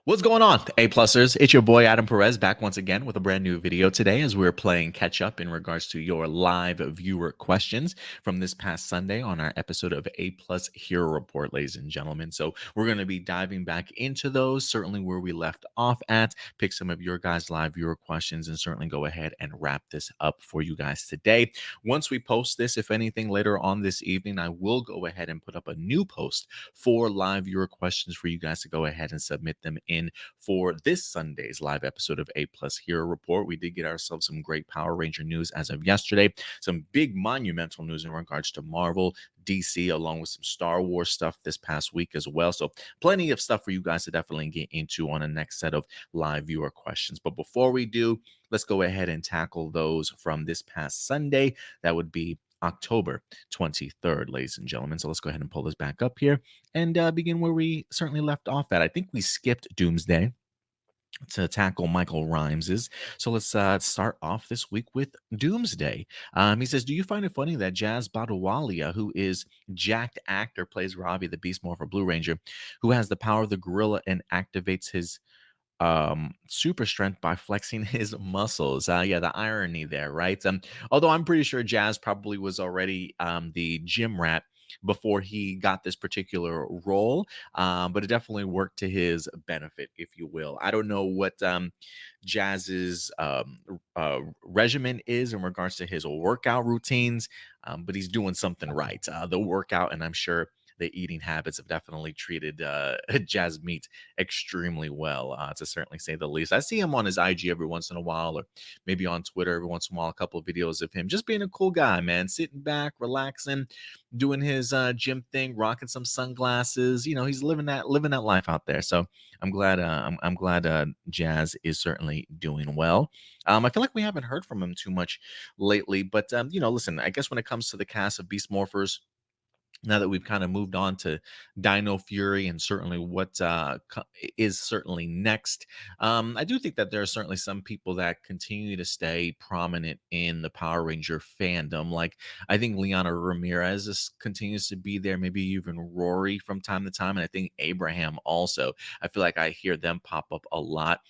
What's going on, A-plusers? It's your boy Adam Perez back once again with a brand new video today as we're playing catch up in regards to your live viewer questions from this past Sunday on our episode of A-Plus Hero Report, ladies and gentlemen. So we're going to be diving back into those, certainly where we left off at, pick some of your guys' live viewer questions, and certainly go ahead and wrap this up for you guys today. Once we post this, if anything, later on this evening, I will go ahead and put up a new post for live viewer questions for you guys to go ahead and submit them in for this Sunday's live episode of A Plus Hero Report. We did get ourselves some great Power Ranger news as of yesterday, some big monumental news in regards to Marvel, DC, along with some Star Wars stuff this past week as well. So plenty of stuff for you guys to definitely get into on the next set of live viewer questions. But before we do, let's go ahead and tackle those from this past Sunday. That would be October 23rd, ladies and gentlemen. So let's go ahead and pull this back up here and begin where we certainly left off at. I think we skipped Doomsday to tackle Michael Rhymes's. So let's start off this week with Doomsday. He says, do you find it funny that Jazz Badawalia, who is jacked actor, plays Ravi the Beast Morpher Blue Ranger, who has the power of the gorilla and activates his super strength by flexing his muscles? Yeah, the irony there, right? Although I'm pretty sure Jazz probably was already the gym rat before he got this particular role, but it definitely worked to his benefit, if you will. I don't know what Jazz's regimen is in regards to his workout routines, but he's doing something right. The workout, and I'm sure the eating habits have definitely treated Jazz Meat extremely well, to certainly say the least. I see him on his IG every once in a while, or maybe on Twitter every once in a while, a couple of videos of him just being a cool guy, man, sitting back, relaxing, doing his gym thing, rocking some sunglasses. You know, he's living that life out there. So I'm glad I'm glad Jazz is certainly doing well. I feel like we haven't heard from him too much lately, but listen, I guess when it comes to the cast of Beast Morphers, now that we've kind of moved on to Dino Fury and certainly what is certainly next, I do think that there are certainly some people that continue to stay prominent in the Power Ranger fandom. Like, I think Liana Ramirez continues to be there, maybe even Rory from time to time, and I think Abraham also. I feel like I hear them pop up a lot.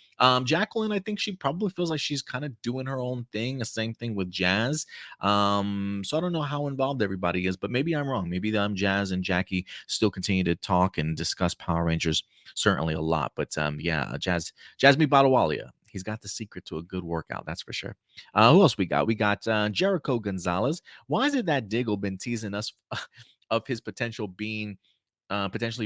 Jacqueline, I think she probably feels like she's kind of doing her own thing. The same thing with Jazz. So I don't know how involved everybody is, but maybe I'm wrong. Maybe Jazz and Jackie still continue to talk and discuss Power Rangers certainly a lot. But yeah, Jasmine Badawalia. He's got the secret to a good workout, that's for sure. Who else we got? We got Jericho Gonzalez. Why is it that Diggle been teasing us of his potentially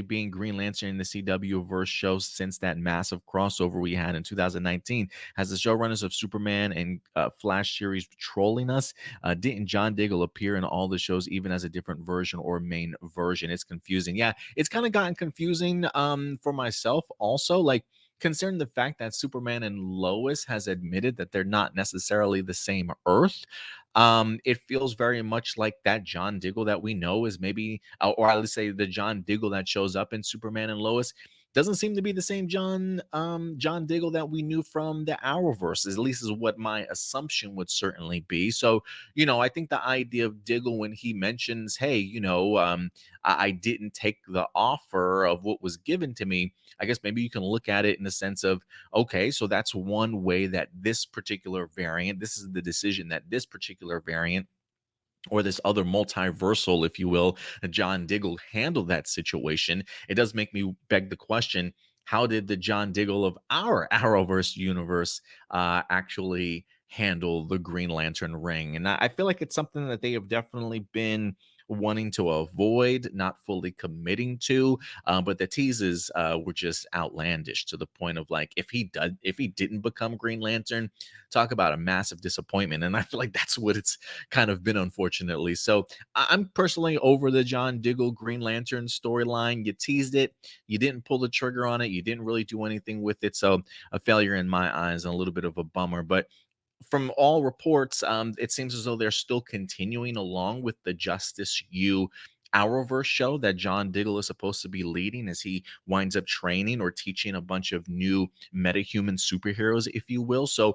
being Green Lantern in the CW verse show since that massive crossover we had in 2019? Has the showrunners of Superman and Flash series trolling us? Didn't John Diggle appear in all the shows, even as a different version or main version? It's confusing. Yeah, it's kind of gotten confusing for myself also. Like, considering the fact that Superman and Lois has admitted that they're not necessarily the same Earth, it feels very much like that John Diggle that we know is maybe, or I would say the John Diggle that shows up in Superman and Lois doesn't seem to be the same John Diggle that we knew from the Arrowverse. At least is what my assumption would certainly be. So, I think the idea of Diggle when he mentions, hey, I didn't take the offer of what was given to me, I guess maybe you can look at it in the sense of, okay, so that's one way that this particular variant, this is the decision that this particular variant or this other multiversal, if you will, John Diggle handled that situation. It does make me beg the question, how did the John Diggle of our Arrowverse universe actually handle the Green Lantern ring? And I feel like it's something that they have definitely been wanting to avoid, not fully committing to. But the teases were just outlandish to the point of, like, if he didn't become Green Lantern, talk about a massive disappointment. And I feel like that's what it's kind of been, unfortunately. So I'm personally over the John Diggle Green Lantern storyline. You teased it, you didn't pull the trigger on it, you didn't really do anything with it. So a failure in my eyes and a little bit of a bummer. But from all reports, it seems as though they're still continuing along with the Justice U Arrowverse show that John Diggle is supposed to be leading as he winds up training or teaching a bunch of new metahuman superheroes, if you will. So,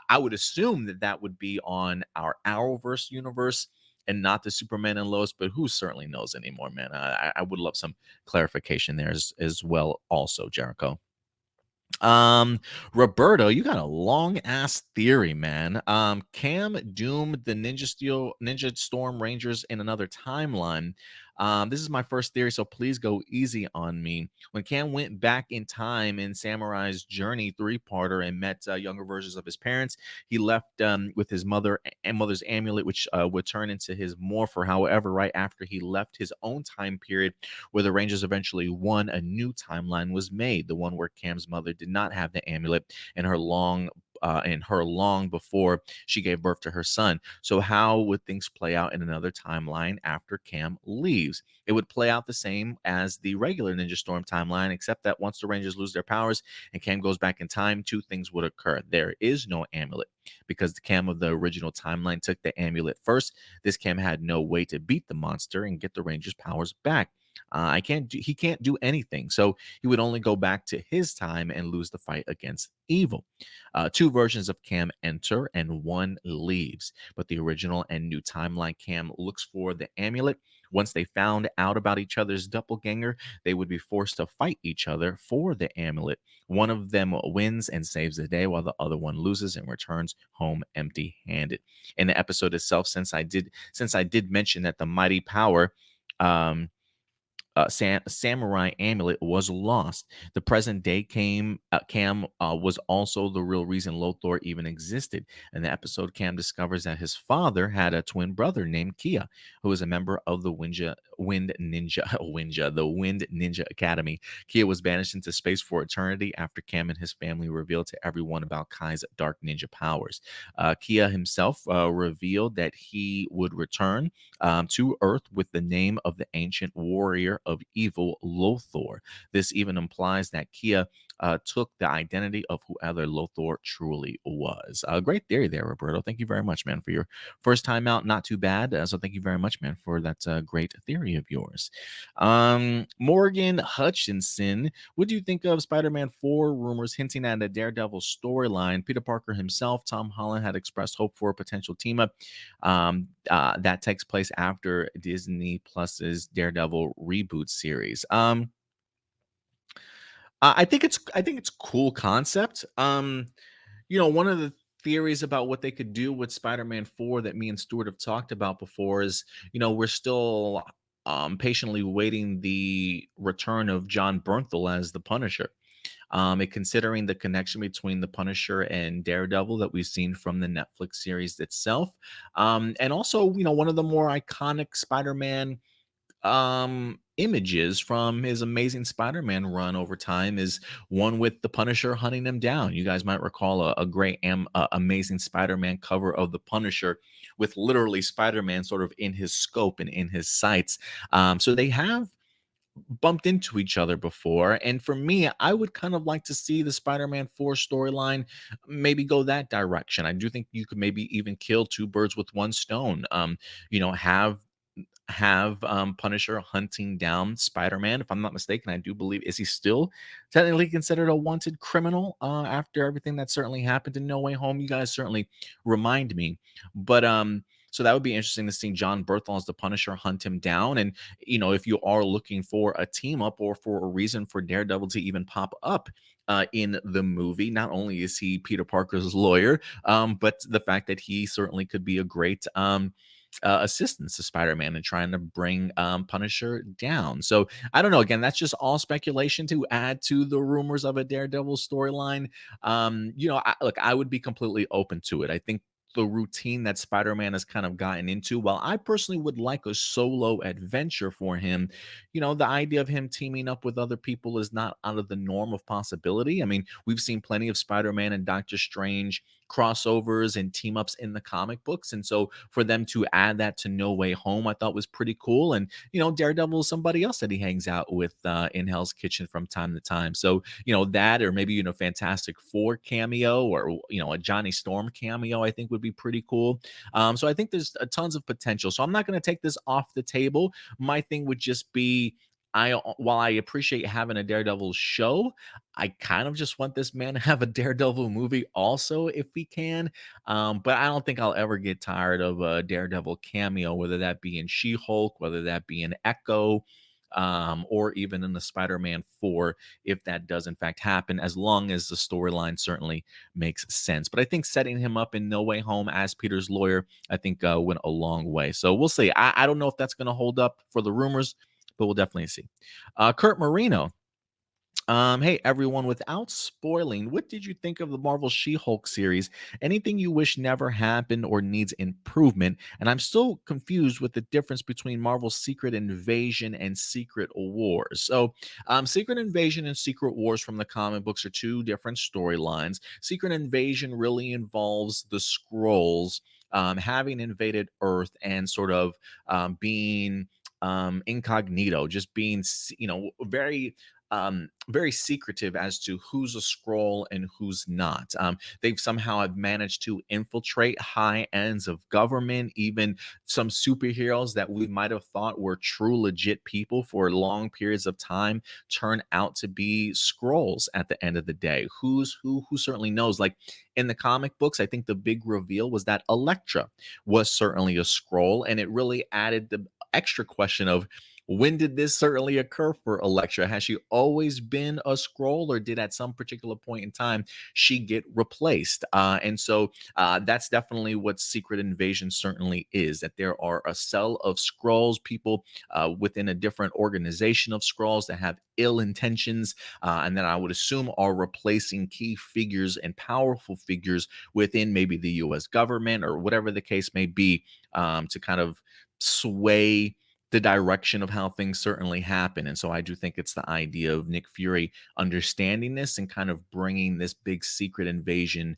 I would assume that that would be on our Arrowverse universe and not the Superman and Lois, but who certainly knows anymore, man. I would love some clarification there as well, also, Jericho. Um, Roberto, you got a long ass theory, man. Cam doomed the Ninja Storm Rangers in another timeline. This is my first theory, so please go easy on me. When Cam went back in time in Samurai's Journey three-parter and met younger versions of his parents, he left with his mother's amulet, which would turn into his morpher. However, right after he left his own time period, where the Rangers eventually won, a new timeline was made, the one where Cam's mother did not have the amulet in her long before she gave birth to her son. So how would things play out in another timeline after Cam leaves? It would play out the same as the regular Ninja Storm timeline, except that once the Rangers lose their powers and Cam goes back in time, two things would occur. There is no amulet because the Cam of the original timeline took the amulet first. This Cam had no way to beat the monster and get the Rangers' powers back. He can't do anything. So he would only go back to his time and lose the fight against evil. Two versions of Cam enter and one leaves, but the original and new timeline Cam looks for the amulet. Once they found out about each other's doppelganger, they would be forced to fight each other for the amulet. One of them wins and saves the day, while the other one loses and returns home empty-handed. In the episode itself, since I did mention that the mighty power, um, samurai amulet was lost. The present day Cam was also the real reason Lothor even existed. In the episode, Cam discovers that his father had a twin brother named Kia, who was a member of the the Wind Ninja Academy. Kia was banished into space for eternity after Cam and his family revealed to everyone about Kai's dark ninja powers. Kia himself revealed that he would return to Earth with the name of the ancient warrior of evil, Lothor. This even implies that Kia took the identity of whoever Lothor truly was. Great theory there, Roberto. Thank you very much, man, for your first time out. Not too bad. So thank you very much, man, for that great theory of yours. Morgan Hutchinson, what do you think of Spider-Man 4 rumors hinting at a Daredevil storyline? Peter Parker himself, Tom Holland, had expressed hope for a potential team up that takes place after Disney Plus's Daredevil reboot series. I think it's cool concept. One of the theories about what they could do with Spider-Man 4 that me and Stuart have talked about before is, we're still patiently waiting the return of John Bernthal as the Punisher. And considering the connection between the Punisher and Daredevil that we've seen from the Netflix series itself, and also, one of the more iconic Spider-Man images from his Amazing Spider-Man run over time is one with the Punisher hunting him down. You guys might recall a great Amazing Spider-Man cover of the Punisher with literally Spider-Man sort of in his scope and in his sights. So they have bumped into each other before. And for me, I would kind of like to see the Spider-Man 4 storyline maybe go that direction. I do think you could maybe even kill two birds with one stone. Have Punisher hunting down Spider-Man. If I'm not mistaken, I do believe, is he still technically considered a wanted criminal after everything that certainly happened in No Way Home? You guys certainly remind me. But so that would be interesting to see John Bernthal as the Punisher hunt him down. And if you are looking for a team up or for a reason for Daredevil to even pop up in the movie, not only is he Peter Parker's lawyer, but the fact that he certainly could be a great assistance to Spider-Man and trying to bring Punisher down. So I don't know. Again, that's just all speculation to add to the rumors of a Daredevil storyline. I would be completely open to it. I think the routine that Spider-Man has kind of gotten into, while I personally would like a solo adventure for him, the idea of him teaming up with other people is not out of the norm of possibility. I mean, we've seen plenty of Spider-Man and Doctor Strange crossovers and team ups in the comic books. And so for them to add that to No Way Home, I thought was pretty cool. And, Daredevil is somebody else that he hangs out with in Hell's Kitchen from time to time. So, that or maybe, Fantastic Four cameo or, a Johnny Storm cameo, I think would be pretty cool. So I think there's tons of potential. So I'm not going to take this off the table. My thing would just be, while I appreciate having a Daredevil show, I kind of just want this man to have a Daredevil movie also if we can. But I don't think I'll ever get tired of a Daredevil cameo, whether that be in She-Hulk, whether that be in Echo, or even in the Spider-Man 4, if that does in fact happen, as long as the storyline certainly makes sense. But I think setting him up in No Way Home as Peter's lawyer, I think went a long way. So we'll see. I don't know if that's going to hold up for the rumors, but we'll definitely see. Kurt Marino, hey everyone, without spoiling, what did you think of the Marvel She-Hulk series? Anything you wish never happened or needs improvement? And I'm still confused with the difference between Marvel's Secret Invasion and Secret Wars. So, Secret Invasion and Secret Wars from the comic books are two different storylines. Secret Invasion really involves the Skrulls having invaded Earth and sort of being incognito, just being, very secretive as to who's a scroll and who's not. They've somehow have managed to infiltrate high ends of government, even some superheroes that we might have thought were true, legit people for long periods of time turn out to be scrolls at the end of the day. Who's who? Who certainly knows? Like in the comic books, I think the big reveal was that Elektra was certainly a scroll, and it really added the extra question of when did this certainly occur for Elektra? Has she always been a scroll, or did at some particular point in time she get replaced? And so that's definitely what Secret Invasion certainly is, that there are a cell of scrolls, people within a different organization of scrolls that have ill intentions, and that I would assume are replacing key figures and powerful figures within maybe the US government or whatever the case may be, to kind of sway the direction of how things certainly happen. And so I do think it's the idea of Nick Fury understanding this and kind of bringing this big secret invasion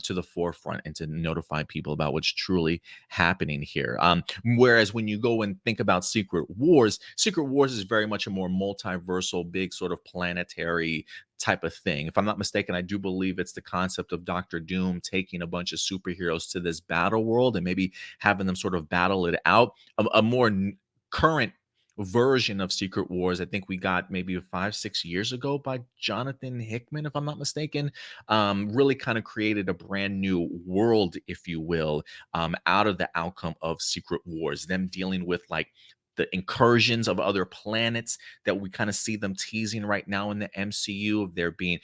to the forefront and to notify people about what's truly happening here. Whereas when you go and think about Secret Wars is very much a more multiversal, big sort of planetary type of thing. If I'm not mistaken, I do believe it's the concept of Doctor Doom taking a bunch of superheroes to this battle world and maybe having them sort of battle it out. A more current version of Secret Wars, I think we got maybe 5, 6 years ago by Jonathan Hickman, if I'm not mistaken, really kind of created a brand new world, if you will, out of the outcome of Secret Wars, them dealing with like the incursions of other planets that we kind of see them teasing right now in the MCU, of there being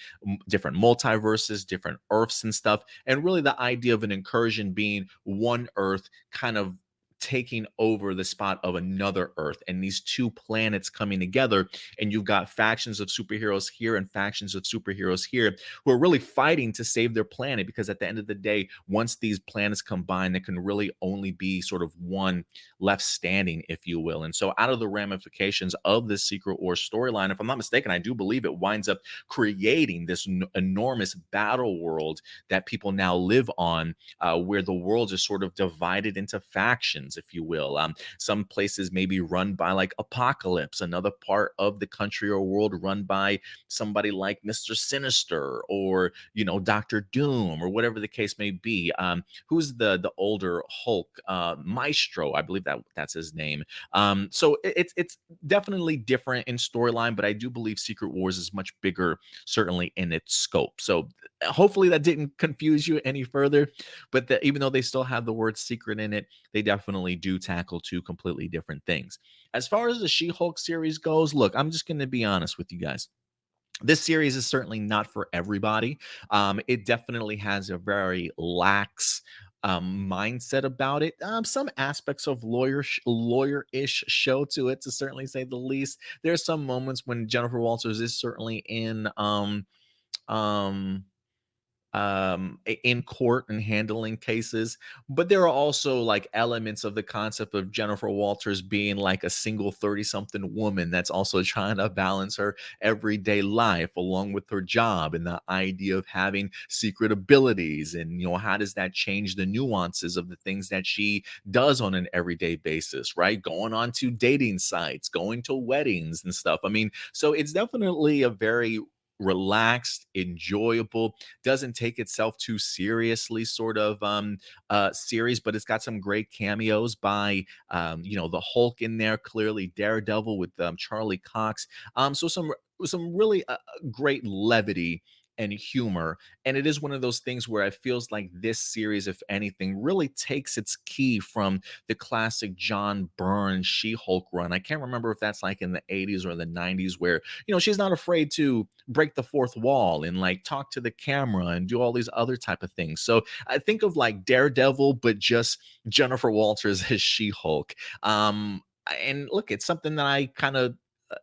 different multiverses, different Earths and stuff. And really the idea of an incursion being one Earth kind of taking over the spot of another Earth, and these two planets coming together, and you've got factions of superheroes here and factions of superheroes here who are really fighting to save their planet, because at the end of the day, once these planets combine, there can really only be sort of one left standing, if you will. And so out of the ramifications of this Secret Wars storyline, if I'm not mistaken, I do believe it winds up creating this enormous battle world that people now live on, where the world is sort of divided into factions, if you will. Some places may be run by like Apocalypse, another part of the country or world run by somebody like Mr. Sinister, or Doctor Doom, or whatever the case may be. Who's the older Hulk? Maestro, I believe that's his name. So it's definitely different in storyline, but I do believe Secret Wars is much bigger, certainly in its scope. So hopefully that didn't confuse you any further. But even though they still have the word secret in it, they definitely do tackle two completely different things. As far as the She-Hulk series goes, look, I'm just going to be honest with you guys. This series is certainly not for everybody. It definitely has a very lax mindset about it. Some aspects of lawyer-ish show to it, to certainly say the least. There's some moments when Jennifer Walters is certainly um in court and handling cases, but there are also like elements of the concept of Jennifer Walters being like a single 30 something woman that's also trying to balance her everyday life along with her job, and the idea of having secret abilities, and how does that change the nuances of the things that she does on an everyday basis, right? Going on to dating sites, going to weddings and stuff. I mean, so it's definitely a very relaxed, enjoyable, doesn't take itself too seriously sort of series, but it's got some great cameos by the Hulk in there, clearly Daredevil with Charlie Cox. So some really great levity and humor. And it is one of those things where it feels like this series, if anything, really takes its key from the classic John Byrne She-Hulk run. I can't remember if that's like in the 80s or the 90s, where she's not afraid to break the fourth wall and like talk to the camera and do all these other type of things. So I think of like Daredevil, but just Jennifer Walters as She-Hulk. And look, it's something that I kind of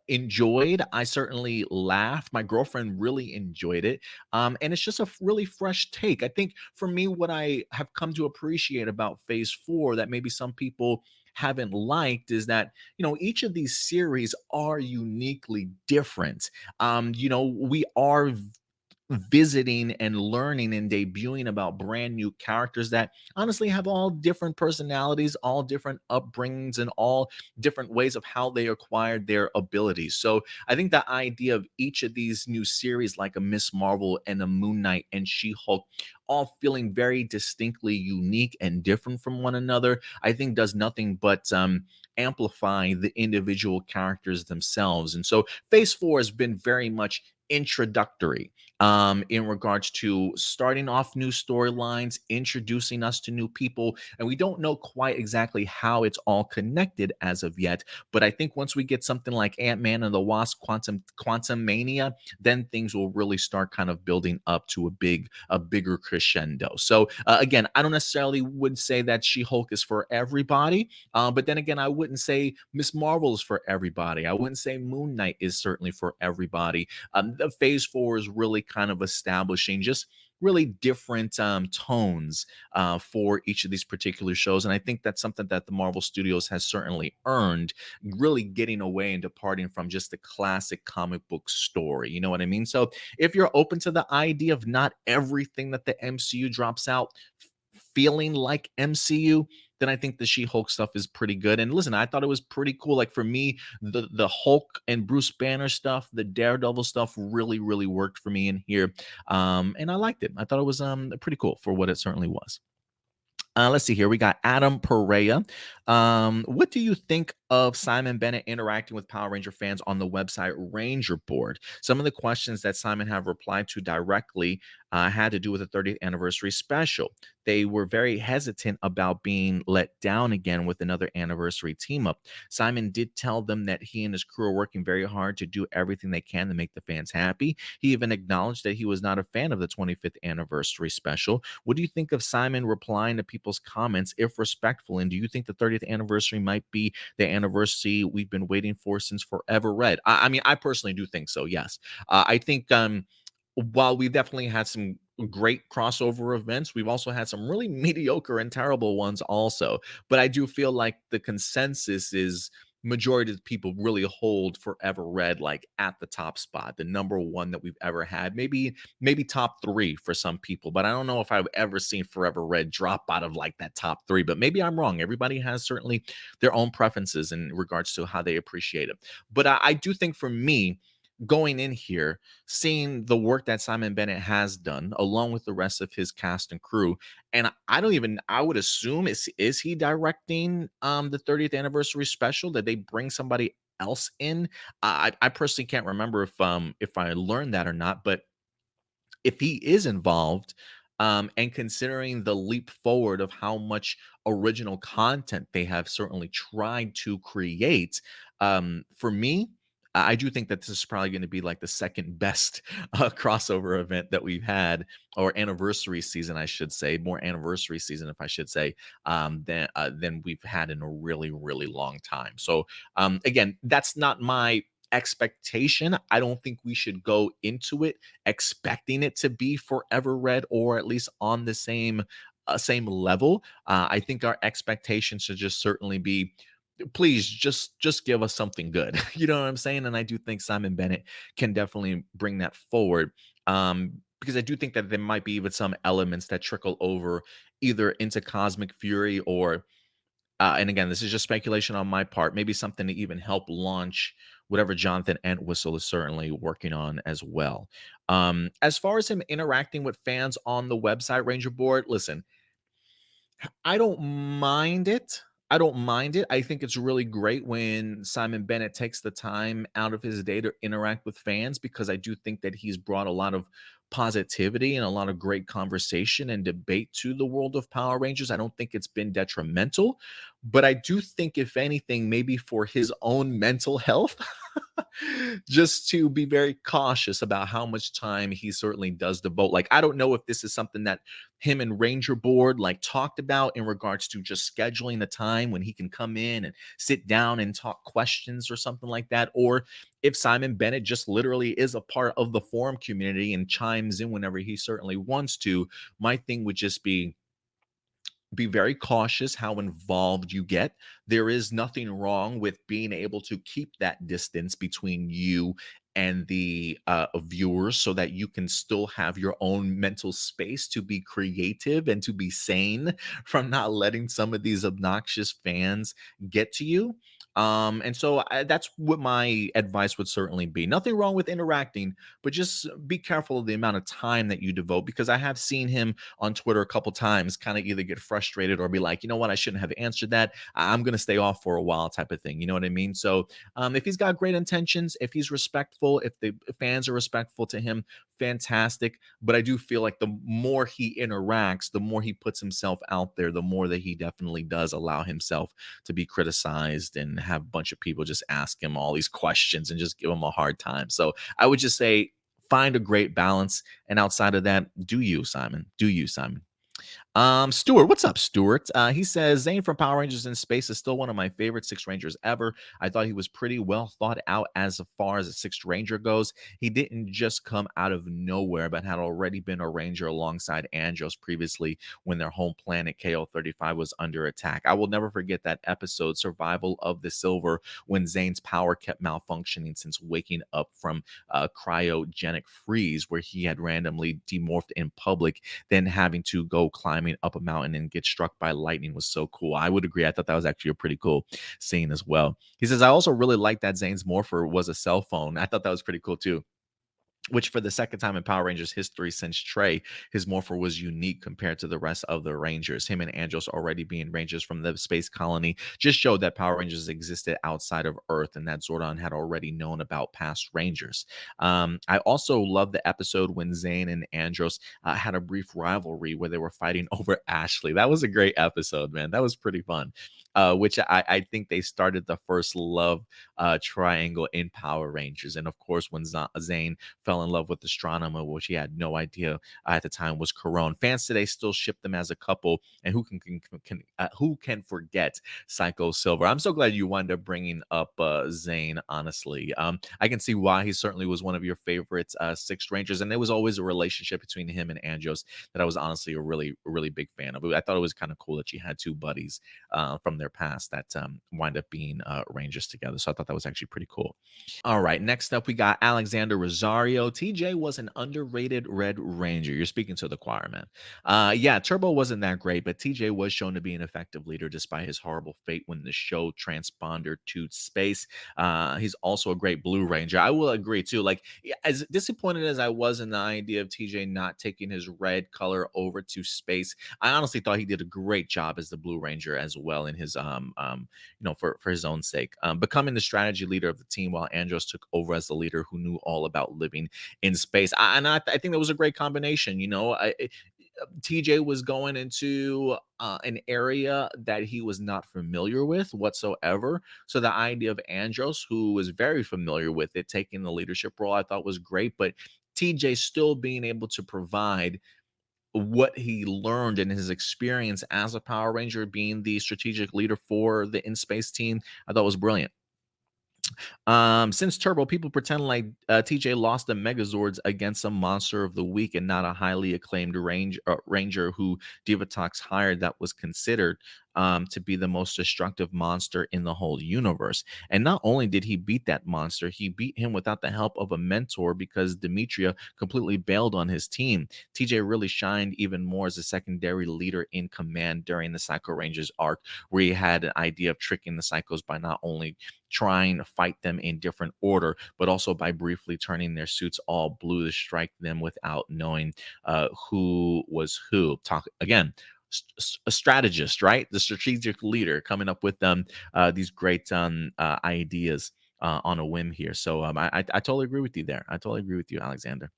enjoyed. I certainly laughed. My girlfriend really enjoyed it. And it's just a really fresh take. I think for me, what I have come to appreciate about Phase 4 that maybe some people haven't liked is that, each of these series are uniquely different. We are visiting and learning and debuting about brand new characters that honestly have all different personalities, all different upbringings, and all different ways of how they acquired their abilities. So I think the idea of each of these new series, like a Miss Marvel and a Moon Knight and She Hulk, all feeling very distinctly unique and different from one another, I think does nothing but amplify the individual characters themselves. And so Phase 4 has been very much introductory in regards to starting off new storylines, introducing us to new people. And we don't know quite exactly how it's all connected as of yet. But I think once we get something like Ant-Man and the Wasp Quantum Mania, then things will really start kind of building up to a bigger crescendo. So again, I don't necessarily would say that She-Hulk is for everybody. But then again, I wouldn't say Miss Marvel is for everybody. I wouldn't say Moon Knight is certainly for everybody. The Phase 4 is really kind of establishing just really different tones for each of these particular shows. And I think that's something that the Marvel Studios has certainly earned, really getting away and departing from just the classic comic book story. You know what I mean? So if you're open to the idea of not everything that the MCU drops out feeling like MCU, then I think the She-Hulk stuff is pretty good. And listen, I thought it was pretty cool. Like for me, the Hulk and Bruce Banner stuff, the Daredevil stuff really, really worked for me in here. And I liked it. I thought it was pretty cool for what it certainly was. Let's see here. We got Adam Perea. What do you think of Simon Bennett interacting with Power Ranger fans on the website Ranger Board? Some of the questions that Simon have replied to directly had to do with the 30th anniversary special. They were very hesitant about being let down again with another anniversary team up. Simon did tell them that he and his crew are working very hard to do everything they can to make the fans happy. He even acknowledged that he was not a fan of the 25th anniversary special. What do you think of Simon replying to people's comments, if respectful? And do you think the 30th anniversary might be the anniversary we've been waiting for since Forever Red? I mean, I personally do think so. Yes, I think while we definitely had some great crossover events, we've also had some really mediocre and terrible ones also. But I do feel like the consensus is majority of the people really hold Forever Red like at the top spot, the number one that we've ever had. Maybe top three for some people, but I don't know if I've ever seen Forever Red drop out of like that top three. But maybe I'm wrong. Everybody has certainly their own preferences in regards to how they appreciate it. But I do think for me, going in here, seeing the work that Simon Bennett has done along with the rest of his cast and crew, and I would assume is he directing the 30th anniversary special? That they bring somebody else in? I personally can't remember if I learned that or not, but if he is involved, and considering the leap forward of how much original content they have certainly tried to create, for me, I do think that this is probably going to be like the second best crossover event that we've had, or anniversary season, I should say, more anniversary season, if I should say, than we've had in a really, really long time. So, again, that's not my expectation. I don't think we should go into it expecting it to be Forever Red, or at least on the same level. I think our expectations should just certainly be, please just give us something good. You know what I'm saying? And I do think Simon Bennett can definitely bring that forward. Because I do think that there might be even some elements that trickle over either into Cosmic Fury, or and again, this is just speculation on my part, maybe something to even help launch whatever Jonathan Entwistle is certainly working on as well. As far as him interacting with fans on the website Ranger Board, listen, I don't mind it. I don't mind it. I think it's really great when Simon Bennett takes the time out of his day to interact with fans, because I do think that he's brought a lot of positivity and a lot of great conversation and debate to the world of Power Rangers. I don't think it's been detrimental, but I do think, if anything, maybe for his own mental health, just to be very cautious about how much time he certainly does devote. Like, I don't know if this is something that him and Ranger Board like talked about in regards to just scheduling the time when he can come in and sit down and talk questions or something like that, or if Simon Bennett just literally is a part of the forum community and chimes in whenever he certainly wants to. My thing would just be very cautious how involved you get. There is nothing wrong with being able to keep that distance between you and the viewers, so that you can still have your own mental space to be creative and to be sane from not letting some of these obnoxious fans get to you. That's what my advice would certainly be. Nothing wrong with interacting, but just be careful of the amount of time that you devote, because I have seen him on Twitter a couple times kind of either get frustrated or be like, you know what, I shouldn't have answered that. I'm going to stay off for a while, type of thing. You know what I mean? So if he's got great intentions, if he's respectful, if the fans are respectful to him, fantastic. But I do feel like the more he interacts, the more he puts himself out there, the more that he definitely does allow himself to be criticized and have a bunch of people just ask him all these questions and just give him a hard time. So I would just say, find a great balance. And outside of that, do you, Simon? Do you, Simon? Stuart, what's up, Stuart? He says Zane from Power Rangers in Space is still one of my favorite Sixth Rangers ever. I thought he was pretty well thought out as far as a Sixth Ranger goes. He didn't just come out of nowhere, but had already been a Ranger alongside Andros previously when their home planet KO-35 was under attack. I will never forget that episode, Survival of the Silver, when Zane's power kept malfunctioning since waking up from cryogenic freeze, where he had randomly demorphed in public, then having to go climbing up a mountain and get struck by lightning was so cool. I would agree. I thought that was actually a pretty cool scene as well. He says, I also really like that Zane's morpher was a cell phone. I thought that was pretty cool too, which for the second time in Power Rangers history since Trey, his morpher was unique compared to the rest of the Rangers. Him and Andros already being Rangers from the space colony just showed that Power Rangers existed outside of Earth and that Zordon had already known about past Rangers. I also love the episode when Zane and Andros had a brief rivalry where they were fighting over Ashley. That was a great episode, man. That was pretty fun. Which I think they started the first love triangle in Power Rangers. And of course, when Zane fell in love with Astronomer, which he had no idea at the time was Corone. Fans today still ship them as a couple, and who can forget Psycho Silver? I'm so glad you wound up bringing up Zane. Honestly, I can see why he certainly was one of your favorites, Sixth Rangers, and there was always a relationship between him and Andros that I was honestly a really big fan of. I thought it was kind of cool that you had two buddies from their past that wind up being Rangers together. So I thought that was actually pretty cool. All right, next up we got Alexander Rosario. TJ was an underrated Red Ranger. You're speaking to the choir, man. Yeah, Turbo wasn't that great, but TJ was shown to be an effective leader despite his horrible fate when the show transponded to space. He's also a great Blue Ranger. I will agree too. Like, as disappointed as I was in the idea of TJ not taking his red color over to space, I honestly thought he did a great job as the Blue Ranger as well in his for his own sake, becoming the strategy leader of the team while Andros took over as the leader who knew all about living in space. I think that was a great combination. TJ was going into an area that he was not familiar with whatsoever. So the idea of Andros, who was very familiar with it, taking the leadership role, I thought was great. But TJ still being able to provide what he learned in his experience as a Power Ranger, being the strategic leader for the in space team, I thought was brilliant. Since Turbo, people pretend like TJ lost the Megazords against a monster of the week and not a highly acclaimed ranger who Divatox hired that was considered to be the most destructive monster in the whole universe. And not only did he beat that monster, he beat him without the help of a mentor because Demetria completely bailed on his team. TJ really shined even more as a secondary leader in command during the Psycho Rangers arc, where he had an idea of tricking the Psychos by not only trying to fight them in different order, but also by briefly turning their suits all blue to strike them without knowing who was who. Talk again, a strategist, right? The strategic leader coming up with these great ideas on a whim here. So I totally agree with you there. I totally agree with you, Alexander.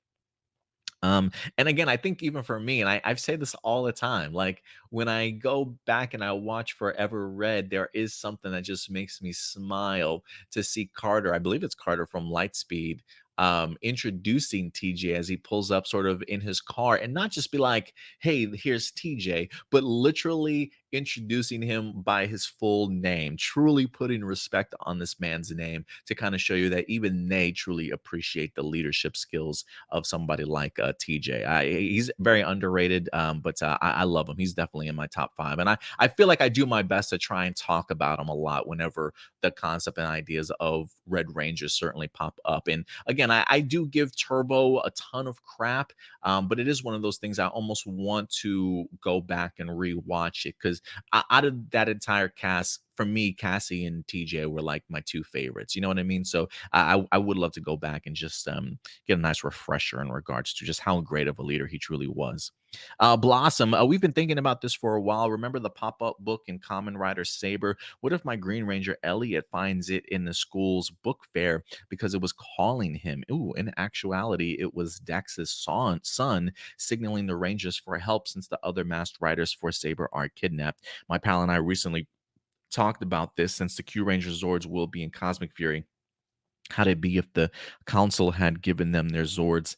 And again, I think even for me, and I've said this all the time, like when I go back and I watch Forever Red, there is something that just makes me smile to see Carter. I believe it's Carter from Lightspeed, introducing TJ as he pulls up sort of in his car and not just be like, hey, here's TJ, but literally introducing him by his full name, truly putting respect on this man's name to kind of show you that even they truly appreciate the leadership skills of somebody like TJ. He's very underrated, but I love him. He's definitely in my top five, and I feel like I do my best to try and talk about him a lot whenever the concept and ideas of Red Rangers certainly pop up. And again, I do give Turbo a ton of crap, but it is one of those things I almost want to go back and rewatch it because out of that entire cast, for me, Cassie and TJ were like my two favorites. You know what I mean? So I would love to go back and just get a nice refresher in regards to just how great of a leader he truly was. Blossom, we've been thinking about this for a while. Remember the pop up book in Common Rider Saber? What if my Green Ranger Elliot finds it in the school's book fair because it was calling him? Ooh, in actuality, it was Dex's son signaling the Rangers for help since the other masked riders for Saber are kidnapped. My pal and I recently talked about this since the Q Ranger Zords will be in Cosmic Fury. How'd it be if the council had given them their Zords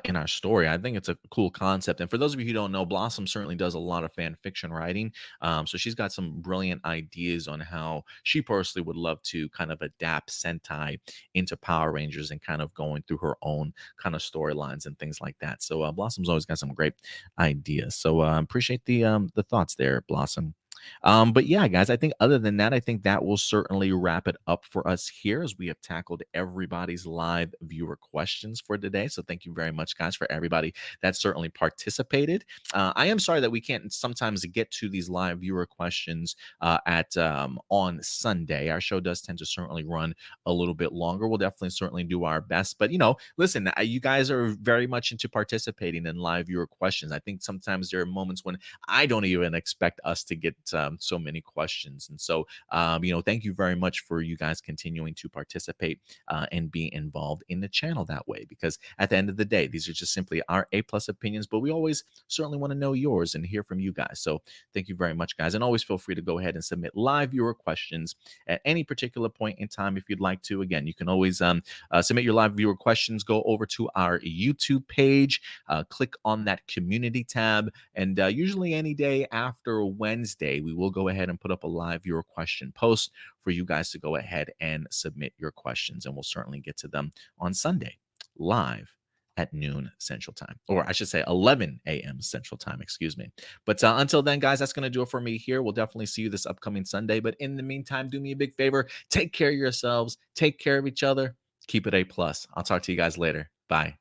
in our story? I think it's a cool concept. And for those of you who don't know, Blossom certainly does a lot of fan fiction writing. So she's got some brilliant ideas on how she personally would love to kind of adapt Sentai into Power Rangers and kind of going through her own kind of storylines and things like that. So Blossom's always got some great ideas. So appreciate the thoughts there, Blossom. But yeah, guys, I think other than that, I think that will certainly wrap it up for us here as we have tackled everybody's live viewer questions for today. So thank you very much, guys, for everybody that certainly participated. I am sorry that we can't sometimes get to these live viewer questions at on Sunday. Our show does tend to certainly run a little bit longer. We'll definitely certainly do our best. But listen, you guys are very much into participating in live viewer questions. I think sometimes there are moments when I don't even expect us to get so many questions. And so, thank you very much for you guys continuing to participate and be involved in the channel that way. Because at the end of the day, these are just simply our A plus opinions, but we always certainly want to know yours and hear from you guys. So thank you very much, guys. And always feel free to go ahead and submit live viewer questions at any particular point in time if you'd like to. Again, you can always submit your live viewer questions. Go over to our YouTube page, click on that community tab, and usually any day after Wednesday, we will go ahead and put up a live viewer question post for you guys to go ahead and submit your questions. And we'll certainly get to them on Sunday live at noon Central Time, or I should say 11 a.m. Central Time, excuse me. But until then, guys, that's going to do it for me here. We'll definitely see you this upcoming Sunday. But in the meantime, do me a big favor. Take care of yourselves. Take care of each other. Keep it A+. I'll talk to you guys later. Bye.